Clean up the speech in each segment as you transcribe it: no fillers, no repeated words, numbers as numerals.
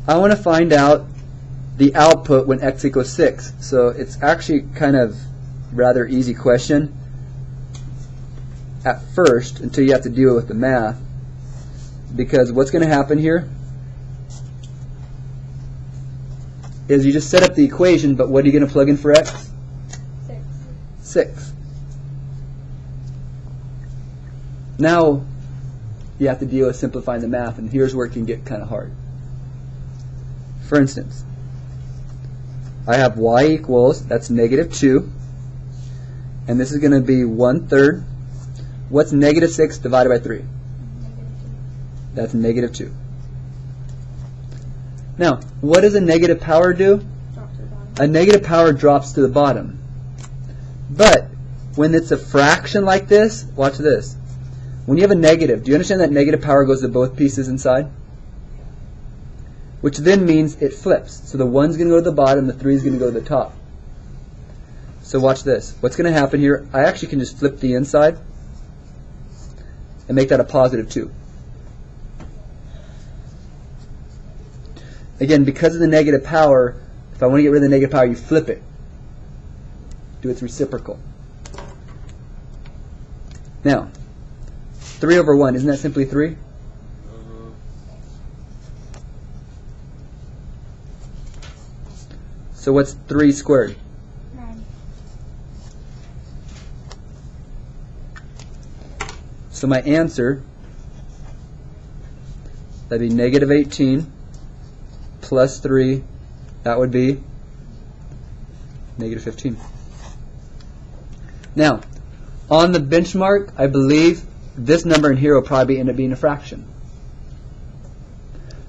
I want to find out the output when x equals 6. So it's actually kind of rather easy question at first until you have to deal with the math, because what's going to happen here is you just set up the equation, but what are you going to plug in for x? 6. Now you have to deal with simplifying the math, and here's where it can get kind of hard. For instance, I have y equals, that's negative 2, and this is going to be 1/3. What's negative 6 divided by 3? That's negative 2. Now, what does a negative power do? A negative power drops to the bottom. But when it's a fraction like this, watch this. When you have a negative, do you understand that negative power goes to both pieces inside? Which then means it flips. So the 1's going to go to the bottom, the 3 is going to go to the top. So watch this. What's going to happen here, I actually can just flip the inside and make that a positive 2. Again, because of the negative power, if I want to get rid of the negative power, you flip it. Do its reciprocal. Now, 3 over 1, isn't that simply 3? So what's 3 squared? 9. So my answer, that'd be negative 18 plus 3, that would be negative 15. Now, on the benchmark, I believe this number in here will probably end up being a fraction.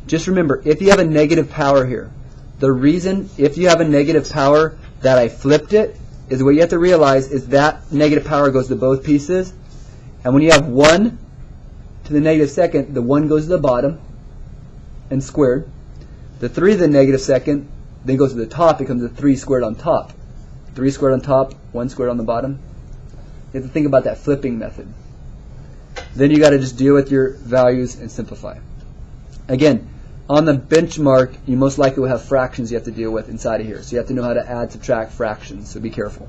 Just remember, if you have a negative power here, the reason if you have a negative power that I flipped it is what you have to realize is that negative power goes to both pieces. And when you have 1 to the negative second, the 1 goes to the bottom and squared. The 3 to the negative second then goes to the top, becomes a 3 squared on top. 3 squared on top, 1 squared on the bottom. You have to think about that flipping method. Then you got to just deal with your values and simplify. Again, on the benchmark, you most likely will have fractions you have to deal with inside of here. So you have to know how to add, subtract fractions, so be careful.